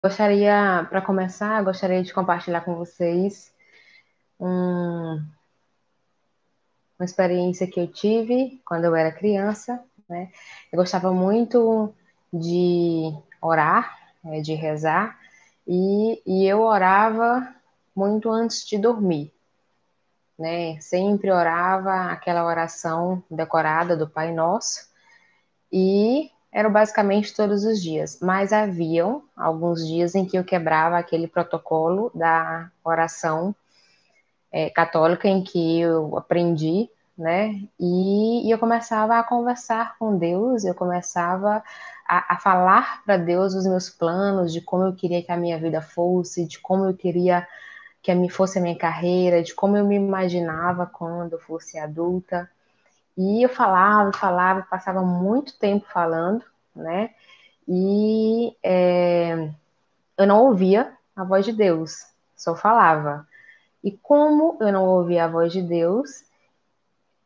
Para começar, gostaria de compartilhar com vocês um- uma experiência que eu tive quando eu era criança, né? Eu gostava muito de orar, de rezar, e eu orava muito antes de dormir, né? Sempre orava aquela oração decorada do Pai Nosso, e eram basicamente todos os dias, mas haviam alguns dias em que eu quebrava aquele protocolo da oração católica em que eu aprendi, né? E eu começava a conversar com Deus, eu começava a falar para Deus os meus planos, de como eu queria que a minha vida fosse, de como eu queria que fosse a minha carreira, de como eu me imaginava quando eu fosse adulta. E eu falava, passava muito tempo falando, né? E eu não ouvia a voz de Deus, só falava. E como eu não ouvia a voz de Deus,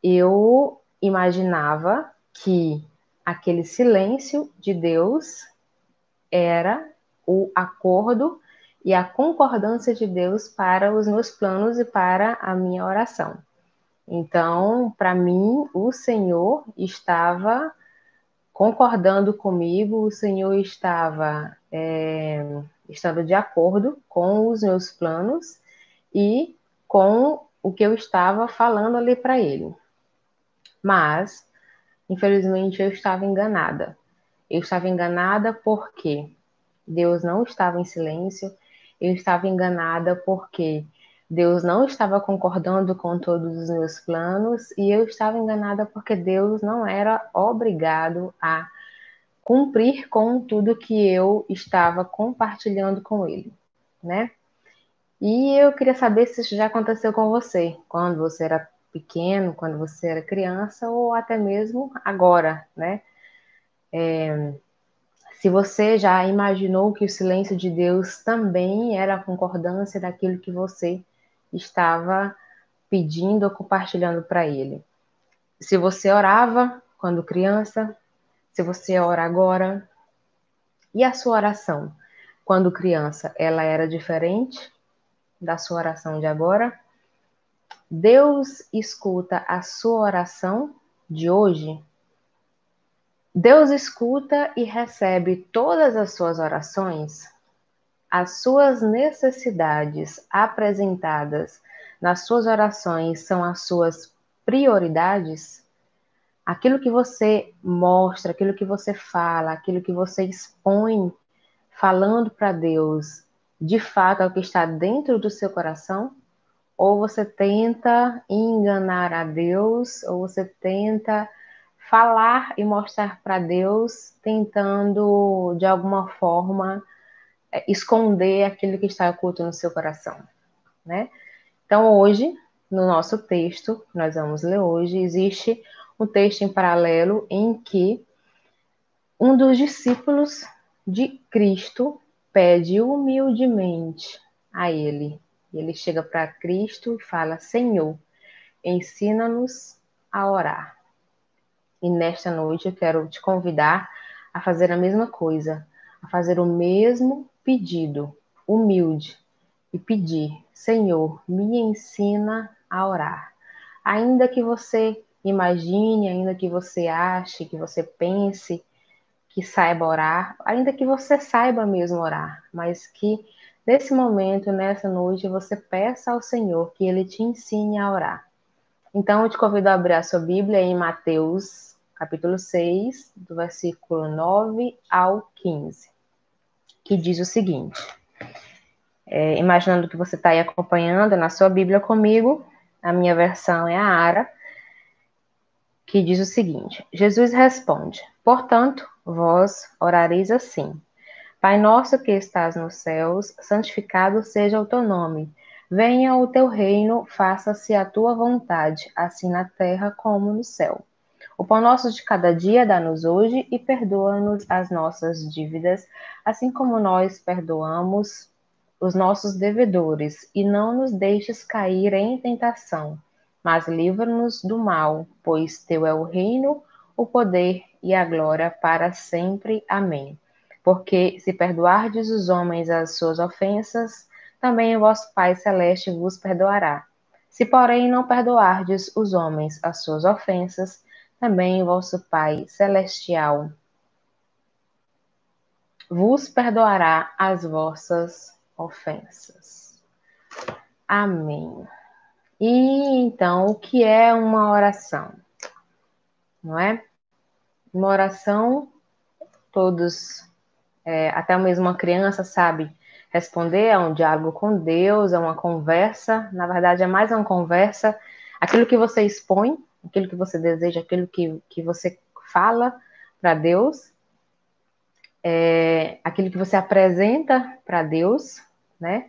eu imaginava que aquele silêncio de Deus era o acordo e a concordância de Deus para os meus planos e para a minha oração. Então, para mim, o Senhor estava concordando comigo, o Senhor estava estando de acordo com os meus planos e com o que eu estava falando ali para ele. Mas, infelizmente, eu estava enganada. Eu estava enganada porque Deus não estava em silêncio, eu estava enganada porque Deus não estava concordando com todos os meus planos, e eu estava enganada porque Deus não era obrigado a cumprir com tudo que eu estava compartilhando com ele, né? E eu queria saber se isso já aconteceu com você, quando você era pequeno, quando você era criança, ou até mesmo agora, né? Se você já imaginou que o silêncio de Deus também era a concordância daquilo que você estava pedindo ou compartilhando para ele. Se você orava quando criança, se você ora agora, e a sua oração quando criança, ela era diferente da sua oração de agora? Deus escuta a sua oração de hoje? Deus escuta e recebe todas as suas orações? As suas necessidades apresentadas nas suas orações são as suas prioridades? Aquilo que você mostra, aquilo que você fala, aquilo que você expõe falando para Deus, de fato é o que está dentro do seu coração? Ou você tenta enganar a Deus, ou você tenta falar e mostrar para Deus, tentando de alguma forma esconder aquilo que está oculto no seu coração, né? Então hoje, no nosso texto que nós vamos ler hoje, existe um texto em paralelo em que um dos discípulos de Cristo pede humildemente a ele. Ele chega para Cristo e fala: Senhor, ensina-nos a orar. E nesta noite eu quero te convidar a fazer a mesma coisa, a fazer o mesmo pedido, humilde, e pedir: Senhor, me ensina a orar. Ainda que você imagine, ainda que você ache, que você pense que saiba orar, ainda que você saiba mesmo orar, mas que nesse momento, nessa noite, você peça ao Senhor que Ele te ensine a orar. Então, eu te convido a abrir a sua Bíblia em Mateus, capítulo 6, do versículo 9 ao 15, que diz o seguinte, imaginando que você está aí acompanhando na sua Bíblia comigo, a minha versão é a Ara, que diz o seguinte, Jesus responde, portanto, vós orareis assim, Pai nosso que estás nos céus, santificado seja o teu nome. Venha o teu reino, faça-se a tua vontade, assim na terra como no céu. O pão nosso de cada dia dá-nos hoje e perdoa-nos as nossas dívidas, assim como nós perdoamos os nossos devedores, e não nos deixes cair em tentação, mas livra-nos do mal, pois teu é o reino, o poder e a glória para sempre. Amém. Porque se perdoardes os homens as suas ofensas, também o vosso Pai Celeste vos perdoará. Se, porém, não perdoardes os homens as suas ofensas, também o vosso Pai Celestial vos perdoará as vossas ofensas. Amém. E então, o que é uma oração? Não é? Uma oração, todos, até mesmo uma criança sabe responder, é um diálogo com Deus, é uma conversa, na verdade é mais uma conversa, aquilo que você expõe, aquilo que você deseja, aquilo que você fala para Deus, aquilo que você apresenta para Deus, né?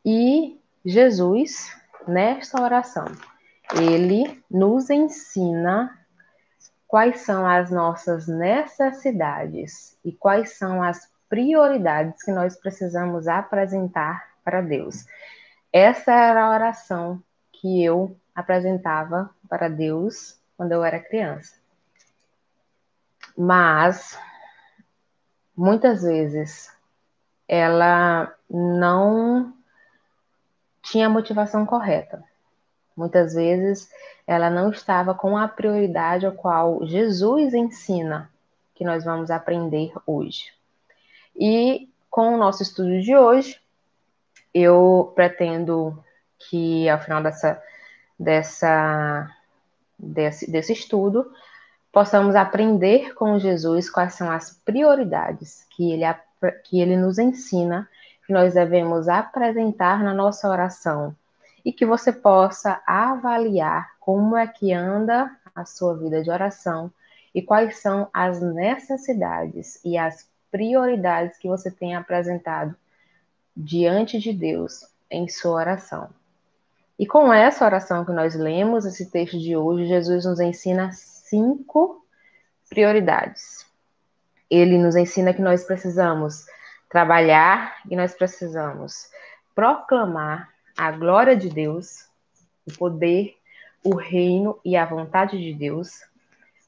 E Jesus, nesta oração, ele nos ensina quais são as nossas necessidades e quais são as prioridades que nós precisamos apresentar para Deus. Essa era a oração que eu apresentava para Deus quando eu era criança. Mas, muitas vezes, ela não tinha a motivação correta. Muitas vezes ela não estava com a prioridade a qual Jesus ensina, que nós vamos aprender hoje. E com o nosso estudo de hoje, eu pretendo que ao final desse estudo, possamos aprender com Jesus quais são as prioridades que ele nos ensina, que nós devemos apresentar na nossa oração, e que você possa avaliar como é que anda a sua vida de oração e quais são as necessidades e as prioridades que você tem apresentado diante de Deus em sua oração. E com essa oração que nós lemos, esse texto de hoje, Jesus nos ensina 5 prioridades. Ele nos ensina que nós precisamos trabalhar e nós precisamos proclamar a glória de Deus, o poder, o reino e a vontade de Deus.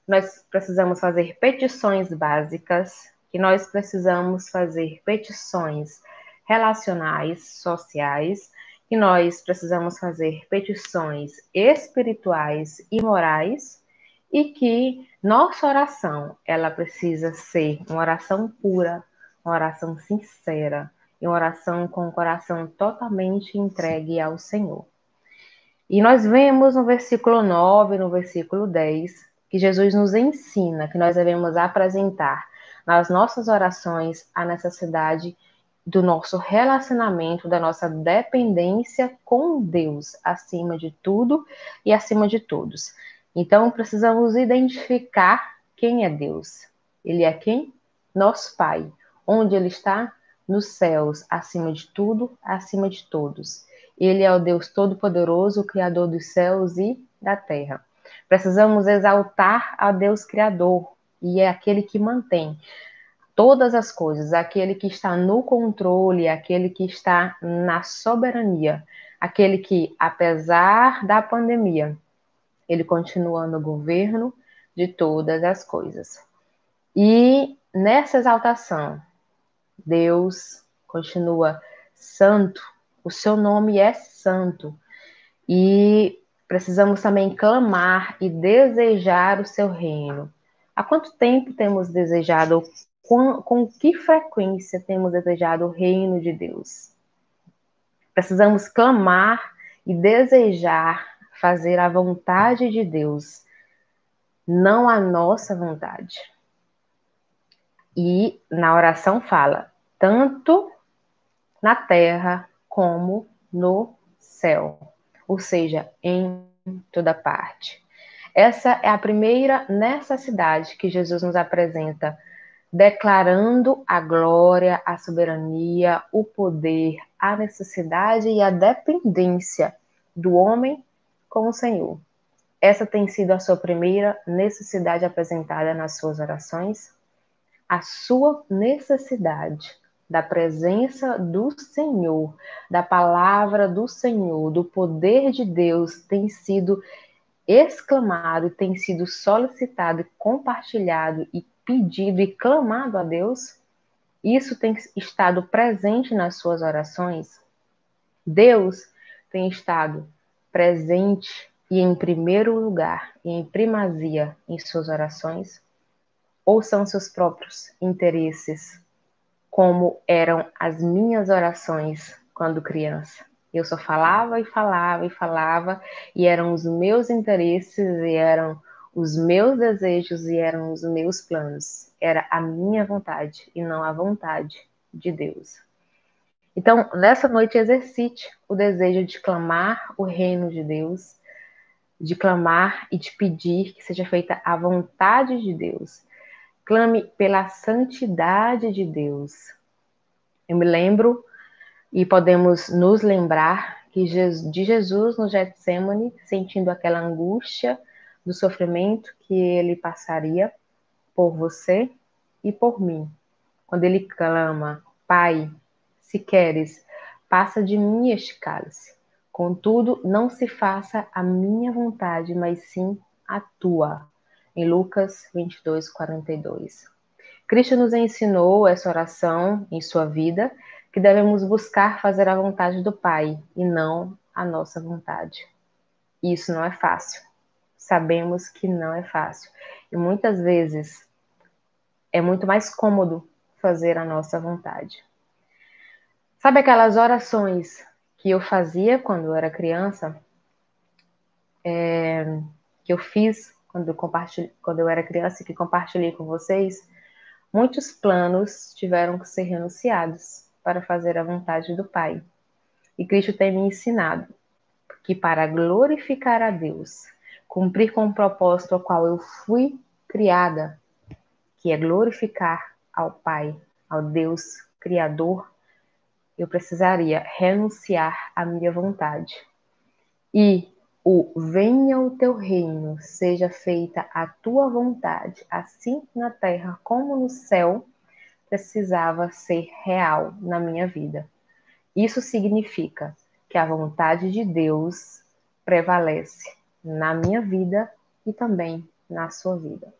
Nós precisamos fazer petições básicas, que nós precisamos fazer petições relacionais, sociais, que nós precisamos fazer petições espirituais e morais, e que nossa oração, ela precisa ser uma oração pura, uma oração sincera, e uma oração com o coração totalmente entregue ao Senhor. E nós vemos no versículo 9, no versículo 10, que Jesus nos ensina que nós devemos apresentar nas nossas orações a necessidade do nosso relacionamento, da nossa dependência com Deus, acima de tudo e acima de todos. Então, precisamos identificar quem é Deus. Ele é quem? Nosso Pai. Onde Ele está? Nos céus, acima de tudo, acima de todos. Ele é o Deus Todo-Poderoso, o Criador dos céus e da terra. Precisamos exaltar a Deus Criador, e é aquele que mantém todas as coisas, aquele que está no controle, aquele que está na soberania, aquele que, apesar da pandemia, ele continua no governo de todas as coisas. E nessa exaltação, Deus continua santo, o seu nome é santo. E precisamos também clamar e desejar o seu reino. Há quanto tempo temos desejado, com que frequência temos desejado o reino de Deus? Precisamos clamar e desejar fazer a vontade de Deus, não a nossa vontade. E na oração fala, tanto na terra como no céu, ou seja, em toda parte. Essa é a primeira necessidade que Jesus nos apresenta, declarando a glória, a soberania, o poder, a necessidade e a dependência do homem com o Senhor. Essa tem sido a sua primeira necessidade apresentada nas suas orações? A sua necessidade da presença do Senhor, da palavra do Senhor, do poder de Deus tem sido exclamado, tem sido solicitado, compartilhado e pedido e clamado a Deus? Isso tem estado presente nas suas orações? Deus tem estado presente e em primeiro lugar, e em primazia em suas orações? Ou são seus próprios interesses, como eram as minhas orações quando criança? Eu só falava e falava e falava, e eram os meus interesses, e eram os meus desejos, e eram os meus planos. Era a minha vontade e não a vontade de Deus. Então, nessa noite, exercite o desejo de clamar o reino de Deus, de clamar e de pedir que seja feita a vontade de Deus. Clame pela santidade de Deus. Eu me lembro e podemos nos lembrar que de Jesus no Getsemane, sentindo aquela angústia do sofrimento que ele passaria por você e por mim. Quando ele clama, Pai, se queres, passa de mim este cálice. Contudo, não se faça a minha vontade, mas sim a tua. Em Lucas 22, 42. Cristo nos ensinou essa oração em sua vida, que devemos buscar fazer a vontade do Pai e não a nossa vontade. Isso não é fácil. Sabemos que não é fácil. E muitas vezes é muito mais cômodo fazer a nossa vontade. Sabe aquelas orações que eu fazia quando eu era criança? Que eu fiz quando eu era criança e que compartilhei com vocês? Muitos planos tiveram que ser renunciados para fazer a vontade do Pai. E Cristo tem me ensinado que para glorificar a Deus, cumprir com o propósito ao qual eu fui criada, que é glorificar ao Pai, ao Deus Criador, eu precisaria renunciar à minha vontade. E o venha o teu reino, seja feita a tua vontade, assim na terra como no céu, precisava ser real na minha vida. Isso significa que a vontade de Deus prevalece na minha vida e também na sua vida.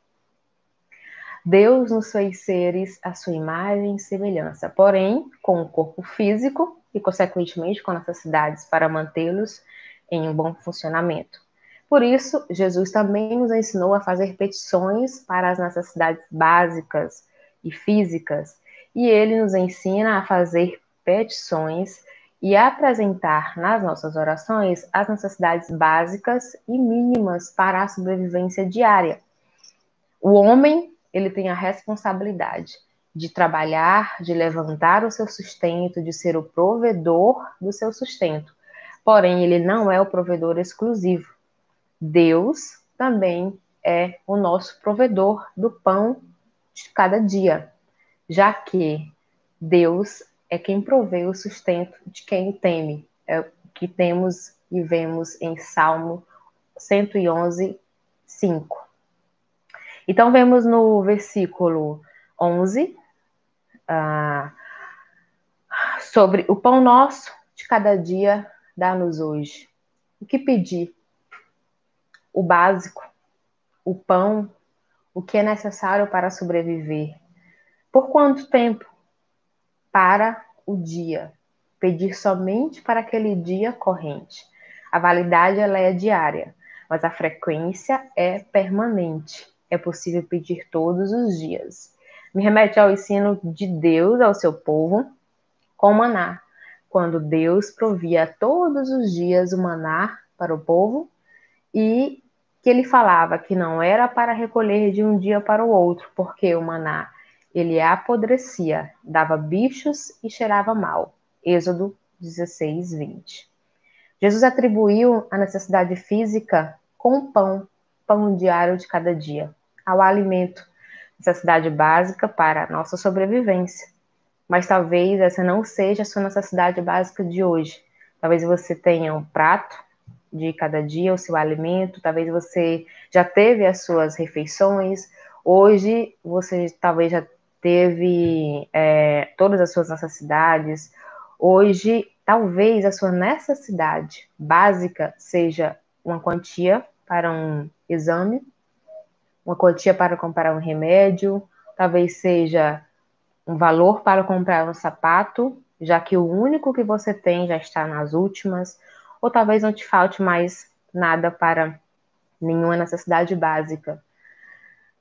Deus nos fez seres à sua imagem e semelhança, porém com um corpo físico e, consequentemente, com necessidades para mantê-los em um bom funcionamento. Por isso, Jesus também nos ensinou a fazer petições para as necessidades básicas e físicas, e ele nos ensina a fazer petições e a apresentar nas nossas orações as necessidades básicas e mínimas para a sobrevivência diária. O homem, ele tem a responsabilidade de trabalhar, de levantar o seu sustento, de ser o provedor do seu sustento. Porém, ele não é o provedor exclusivo. Deus também é o nosso provedor do pão de cada dia, já que Deus é quem provê o sustento de quem o teme. É o que temos e vemos em Salmo 111, 5. Então, vemos no versículo 11, sobre o pão nosso de cada dia, dá-nos hoje. O que pedir? O básico, o pão, o que é necessário para sobreviver. Por quanto tempo? Para o dia. Pedir somente para aquele dia corrente. A validade ela é diária, mas a frequência é permanente. É possível pedir todos os dias. Me remete ao ensino de Deus ao seu povo com o maná, quando Deus provia todos os dias o maná para o povo e que ele falava que não era para recolher de um dia para o outro, porque o maná ele apodrecia, dava bichos e cheirava mal. Êxodo 16, 20. Jesus atribuiu a necessidade física com o pão diário de cada dia, ao alimento, necessidade básica para a nossa sobrevivência. Mas talvez essa não seja a sua necessidade básica de hoje. Talvez você tenha um prato de cada dia, o seu alimento, talvez você já teve as suas refeições, hoje você talvez já teve todas as suas necessidades, hoje talvez a sua necessidade básica seja uma quantia para um exame, uma quantia para comprar um remédio, talvez seja um valor para comprar um sapato, já que o único que você tem já está nas últimas, ou talvez não te falte mais nada para nenhuma necessidade básica,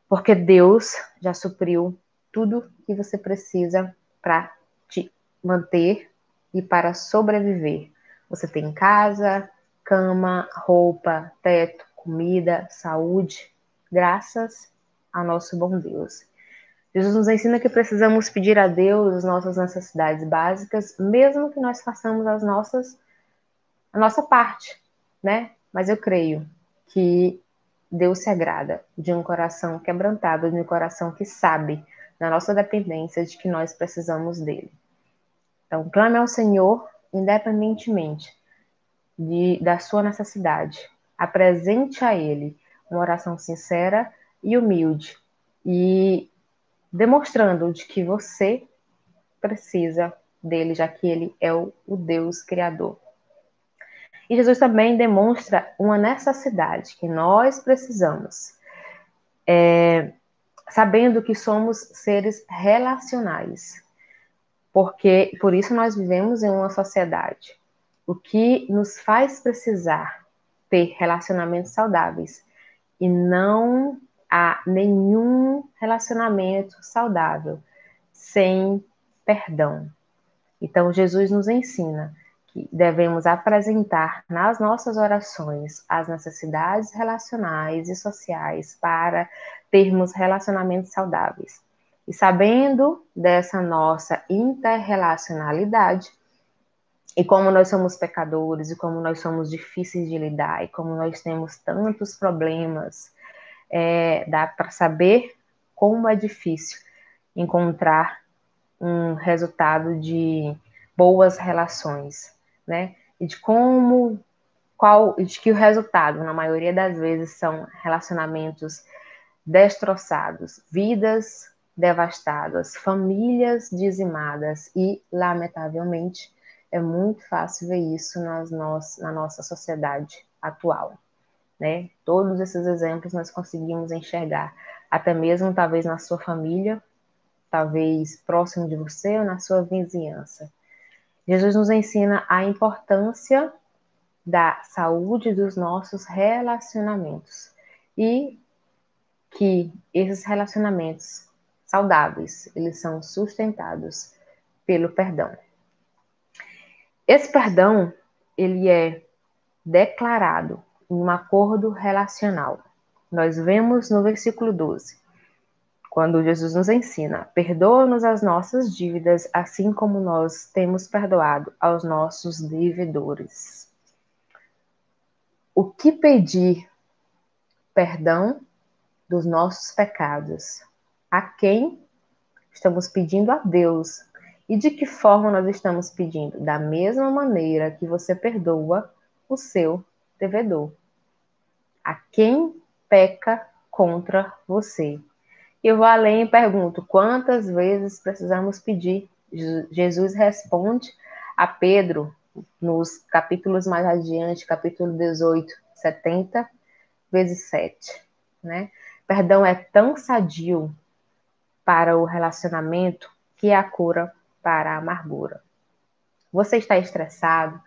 porque Deus já supriu tudo que você precisa para te manter e para sobreviver. Você tem casa, cama, roupa, teto, comida, saúde, graças ao nosso bom Deus. Jesus nos ensina que precisamos pedir a Deus as nossas necessidades básicas, mesmo que nós façamos a nossa parte, né? Mas eu creio que Deus se agrada de um coração quebrantado, de um coração que sabe da nossa dependência, de que nós precisamos dele. Então, clame ao Senhor, independentemente da sua necessidade. Apresente a Ele uma oração sincera e humilde, e demonstrando de que você precisa dele, já que ele é o Deus Criador. E Jesus também demonstra uma necessidade que nós precisamos, sabendo que somos seres relacionais, porque por isso nós vivemos em uma sociedade. O que nos faz precisar ter relacionamentos saudáveis, e não há nenhum relacionamento saudável sem perdão. Então, Jesus nos ensina que devemos apresentar nas nossas orações as necessidades relacionais e sociais para termos relacionamentos saudáveis. E sabendo dessa nossa interrelacionalidade, e como nós somos pecadores, e como nós somos difíceis de lidar, e como nós temos tantos problemas, dá para saber como é difícil encontrar um resultado de boas relações, né? E de que o resultado, na maioria das vezes, são relacionamentos destroçados, vidas devastadas, famílias dizimadas e, lamentavelmente, é muito fácil ver isso na nossa sociedade atual, né? Todos esses exemplos nós conseguimos enxergar, até mesmo talvez na sua família, talvez próximo de você ou na sua vizinhança. Jesus nos ensina a importância da saúde dos nossos relacionamentos e que esses relacionamentos saudáveis, eles são sustentados pelo perdão. Esse perdão, ele é declarado em um acordo relacional. Nós vemos no versículo 12, quando Jesus nos ensina: perdoa-nos as nossas dívidas, assim como nós temos perdoado aos nossos devedores. O que pedir perdão dos nossos pecados? A quem estamos pedindo? A Deus. E de que forma nós estamos pedindo? Da mesma maneira que você perdoa o seu devedor. A quem peca contra você. Eu vou além e pergunto: quantas vezes precisamos pedir? Jesus responde a Pedro, nos capítulos mais adiante, capítulo 18, 70 vezes 7. Né? Perdão é tão sadio para o relacionamento que é a cura para a amargura. Você está estressado,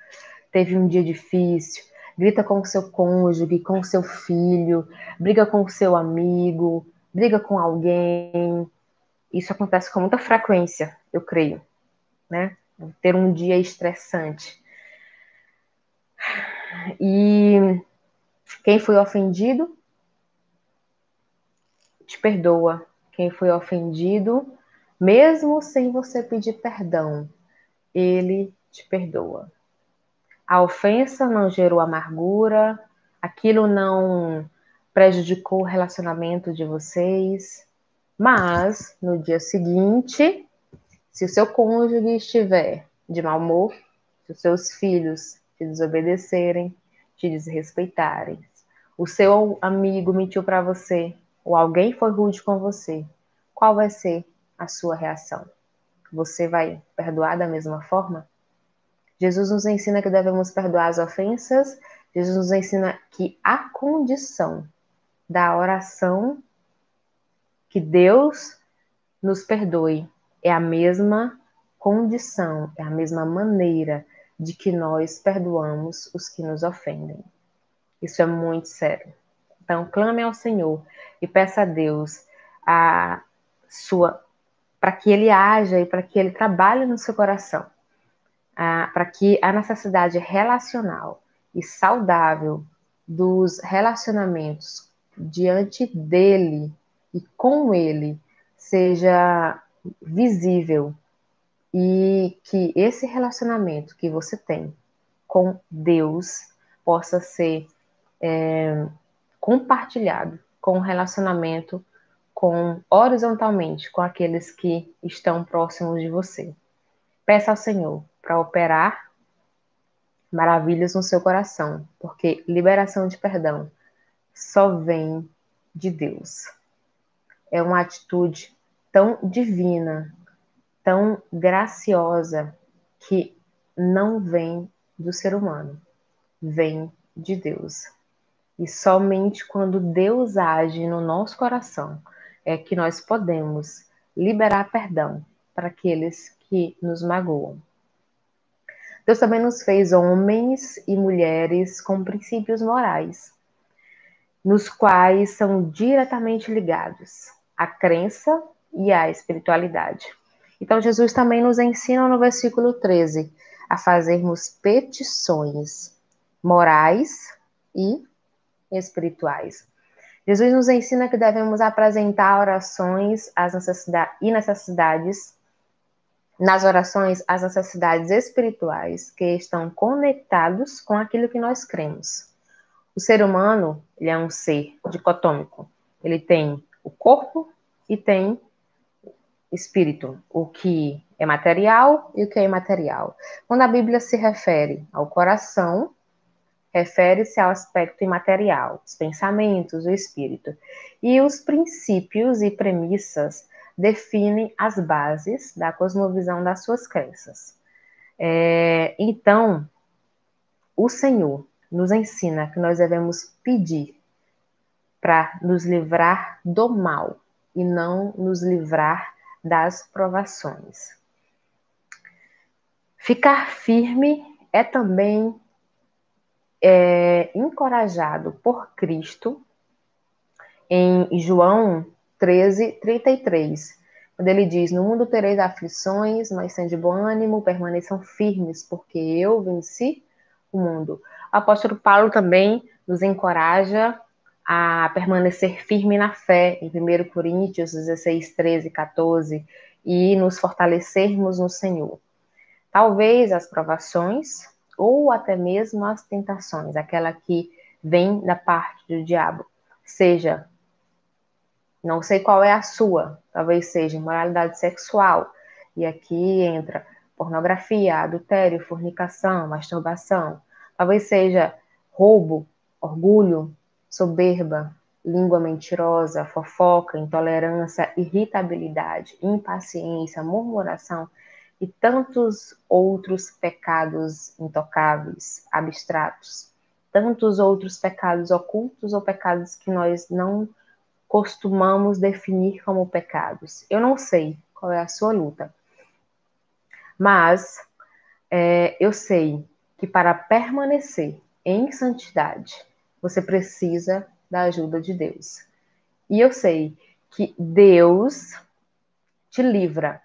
teve um dia difícil, grita com o seu cônjuge, com o seu filho, briga com o seu amigo, briga com alguém. Isso acontece com muita frequência, eu creio, né? Ter um dia estressante. E quem foi ofendido, te perdoa. Quem foi ofendido, mesmo sem você pedir perdão, ele te perdoa. A ofensa não gerou amargura, aquilo não prejudicou o relacionamento de vocês, mas no dia seguinte, se o seu cônjuge estiver de mau humor, se os seus filhos te desobedecerem, te desrespeitarem, o seu amigo mentiu para você, ou alguém foi rude com você, qual vai ser a sua reação? Você vai perdoar da mesma forma? Jesus nos ensina que devemos perdoar as ofensas. Jesus nos ensina que a condição da oração que Deus nos perdoe é a mesma condição, é a mesma maneira de que nós perdoamos os que nos ofendem. Isso é muito sério. Então, clame ao Senhor e peça a Deus a sua, para que Ele haja e para que Ele trabalhe no seu coração, para que a necessidade relacional e saudável dos relacionamentos diante dele e com ele seja visível e que esse relacionamento que você tem com Deus possa ser compartilhado com o relacionamento horizontalmente com aqueles que estão próximos de você. Peça ao Senhor para operar maravilhas no seu coração, porque liberação de perdão só vem de Deus. É uma atitude tão divina, tão graciosa, que não vem do ser humano, vem de Deus. E somente quando Deus age no nosso coração é que nós podemos liberar perdão para aqueles que nos magoam. Deus também nos fez homens e mulheres com princípios morais, nos quais são diretamente ligados à crença e à espiritualidade. Então, Jesus também nos ensina no versículo 13 a fazermos petições morais e espirituais. Jesus nos ensina que devemos apresentar orações e necessidades, nas orações, as necessidades espirituais que estão conectados com aquilo que nós cremos. O ser humano, ele é um ser dicotômico. Ele tem o corpo e tem espírito, o que é material e o que é imaterial. Quando a Bíblia se refere ao coração, refere-se ao aspecto imaterial, os pensamentos, o espírito. E os princípios e premissas definem as bases da cosmovisão das suas crenças. Então, o Senhor nos ensina que nós devemos pedir para nos livrar do mal e não nos livrar das provações. Ficar firme é também encorajado por Cristo em João 13:33, quando ele diz: no mundo tereis aflições, mas sede de bom ânimo, permaneçam firmes, porque eu venci o mundo. O apóstolo Paulo também nos encoraja a permanecer firme na fé, em 1 Coríntios 16:13-14, e nos fortalecermos no Senhor. Talvez as provações ou até mesmo as tentações, aquela que vem da parte do diabo, seja, não sei qual é a sua, talvez seja imoralidade sexual, e aqui entra pornografia, adultério, fornicação, masturbação, talvez seja roubo, orgulho, soberba, língua mentirosa, fofoca, intolerância, irritabilidade, impaciência, murmuração e tantos outros pecados intocáveis, abstratos, tantos outros pecados ocultos ou pecados que nós não costumamos definir como pecados. Eu não sei qual é a sua luta, mas eu sei que para permanecer em santidade, você precisa da ajuda de Deus. E eu sei que Deus te livra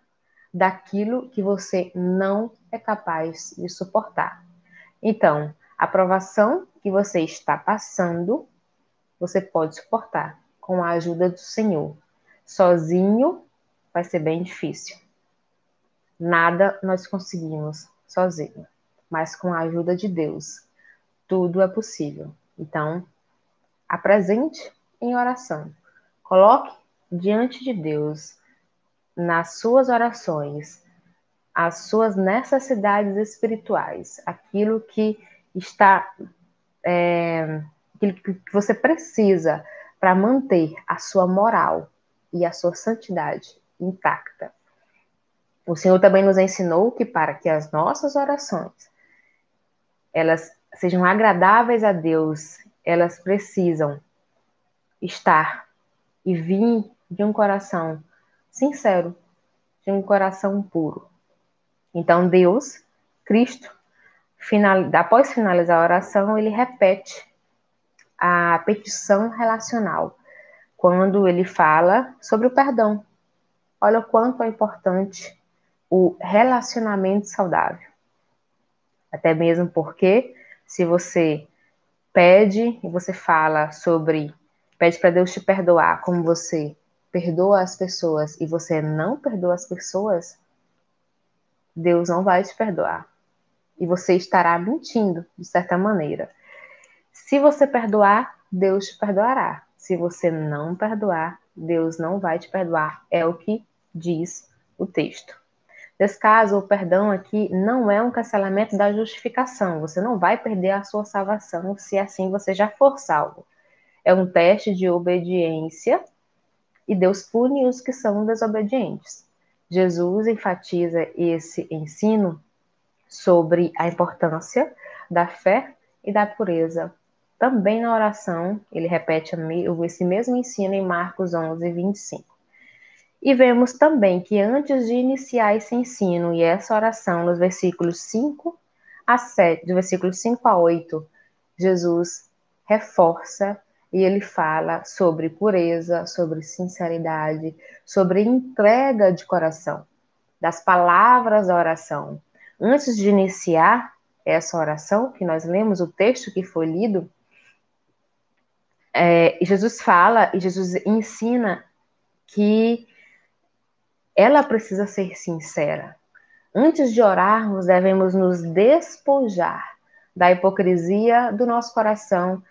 daquilo que você não é capaz de suportar. Então, a provação que você está passando, você pode suportar com a ajuda do Senhor. Sozinho vai ser bem difícil. Nada nós conseguimos sozinho, mas com a ajuda de Deus, tudo é possível. Então, apresente em oração. Coloque diante de Deus, nas suas orações, as suas necessidades espirituais, aquilo que está, aquilo que você precisa para manter a sua moral e a sua santidade intacta. O Senhor também nos ensinou que para que as nossas orações elas sejam agradáveis a Deus, elas precisam estar e vir de um coração sincero, de um coração puro. Então Deus, Cristo, após finalizar a oração, ele repete a petição relacional, quando ele fala sobre o perdão. Olha o quanto é importante o relacionamento saudável. Até mesmo porque, se você pede e você fala sobre, pede para Deus te perdoar, como você perdoa as pessoas e você não perdoa as pessoas, Deus não vai te perdoar. E você estará mentindo, de certa maneira. Se você perdoar, Deus te perdoará. Se você não perdoar, Deus não vai te perdoar. É o que diz o texto. Nesse caso, o perdão aqui não é um cancelamento da justificação. Você não vai perder a sua salvação se assim você já for salvo. É um teste de obediência e Deus pune os que são desobedientes. Jesus enfatiza esse ensino sobre a importância da fé e da pureza. Também na oração, ele repete esse mesmo ensino em Marcos 11, 25. E vemos também que antes de iniciar esse ensino e essa oração, nos versículos 5 a 7, do versículo 5 a 8, Jesus reforça e ele fala sobre pureza, sobre sinceridade, sobre entrega de coração, das palavras da oração. Antes de iniciar essa oração, que nós lemos o texto que foi lido, Jesus fala e Jesus ensina que ela precisa ser sincera. Antes de orarmos, devemos nos despojar da hipocrisia do nosso coração.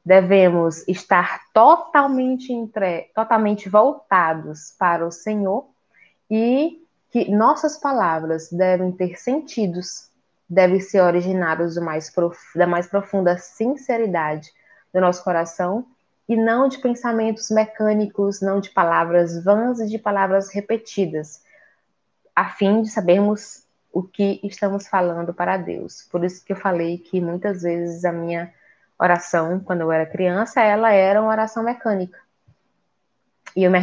Devemos estar totalmente voltados para o Senhor e que nossas palavras devem ter sentidos, devem ser originadas da mais profunda sinceridade do nosso coração e não de pensamentos mecânicos, não de palavras vãs e de palavras repetidas, a fim de sabermos o que estamos falando para Deus. Por isso que eu falei que muitas vezes a minha oração, quando eu era criança, ela era uma oração mecânica. E eu me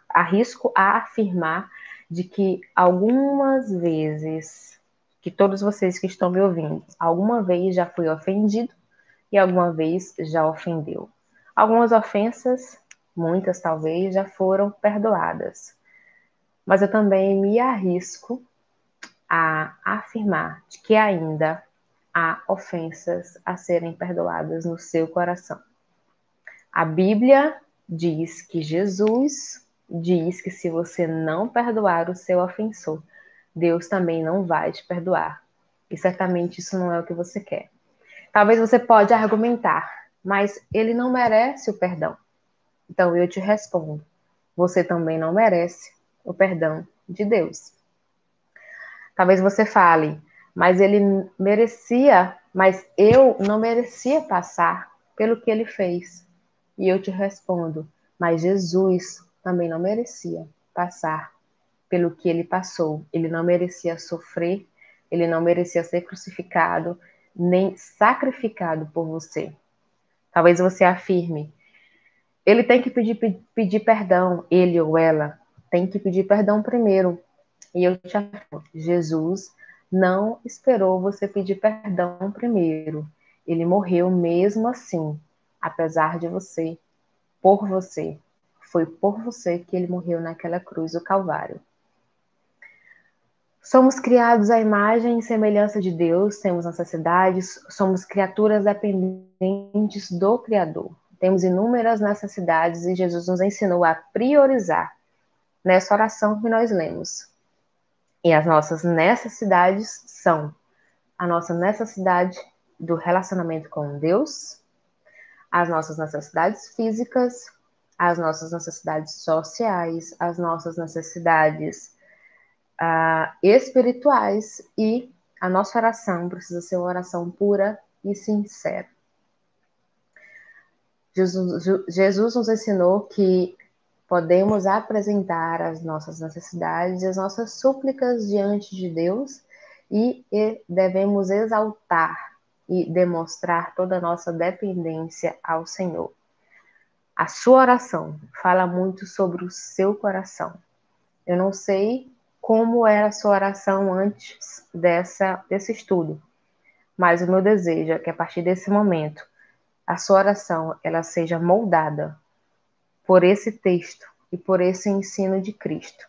arrisco a afirmar de que algumas vezes, que todos vocês que estão me ouvindo, alguma vez já fui ofendido e alguma vez já ofendeu. Algumas ofensas, muitas talvez, já foram perdoadas. Mas eu também me arrisco a afirmar de que ainda há ofensas a serem perdoadas no seu coração. A Bíblia diz que Jesus diz que se você não perdoar o seu ofensor, Deus também não vai te perdoar. E certamente isso não é o que você quer. Talvez você pode argumentar, mas ele não merece o perdão. Então eu te respondo, você também não merece o perdão de Deus. Talvez você fale, mas ele merecia, mas eu não merecia passar pelo que ele fez. E eu te respondo, mas Jesus também não merecia passar pelo que ele passou. Ele não merecia sofrer, ele não merecia ser crucificado, nem sacrificado por você. Talvez você afirme, ele tem que pedir perdão, ele ou ela tem que pedir perdão primeiro. E eu te afirmo, Jesus não esperou você pedir perdão primeiro. Ele morreu mesmo assim, apesar de você, por você. Foi por você que ele morreu naquela cruz do Calvário. Somos criados à imagem e semelhança de Deus, temos necessidades, somos criaturas dependentes do Criador. Temos inúmeras necessidades e Jesus nos ensinou a priorizar nessa oração que nós lemos. E as nossas necessidades são a nossa necessidade do relacionamento com Deus, as nossas necessidades físicas, as nossas necessidades sociais, as nossas necessidades espirituais, e a nossa oração precisa ser uma oração pura e sincera. Jesus nos ensinou que podemos apresentar as nossas necessidades, as nossas súplicas diante de Deus e devemos exaltar e demonstrar toda a nossa dependência ao Senhor. A sua oração fala muito sobre o seu coração. Eu não sei como era a sua oração antes desse estudo, mas o meu desejo é que a partir desse momento a sua oração ela seja moldada por esse texto e por esse ensino de Cristo.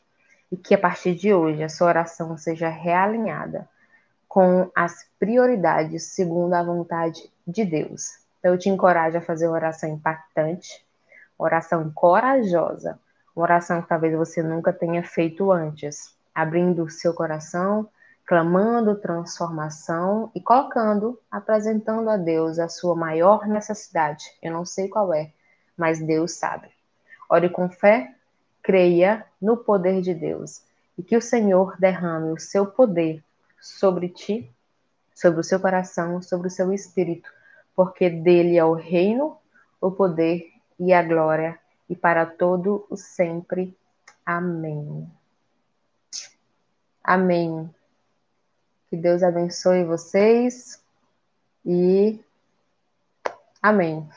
E que a partir de hoje a sua oração seja realinhada com as prioridades segundo a vontade de Deus. Então eu te encorajo a fazer uma oração impactante, uma oração corajosa, uma oração que talvez você nunca tenha feito antes, abrindo o seu coração, clamando transformação e colocando, apresentando a Deus a sua maior necessidade. Eu não sei qual é, mas Deus sabe. Ore com fé, creia no poder de Deus e que o Senhor derrame o seu poder sobre ti, sobre o seu coração, sobre o seu espírito, porque dele é o reino, o poder e a glória, e para todo o sempre. Amém. Amém. Que Deus abençoe vocês e amém.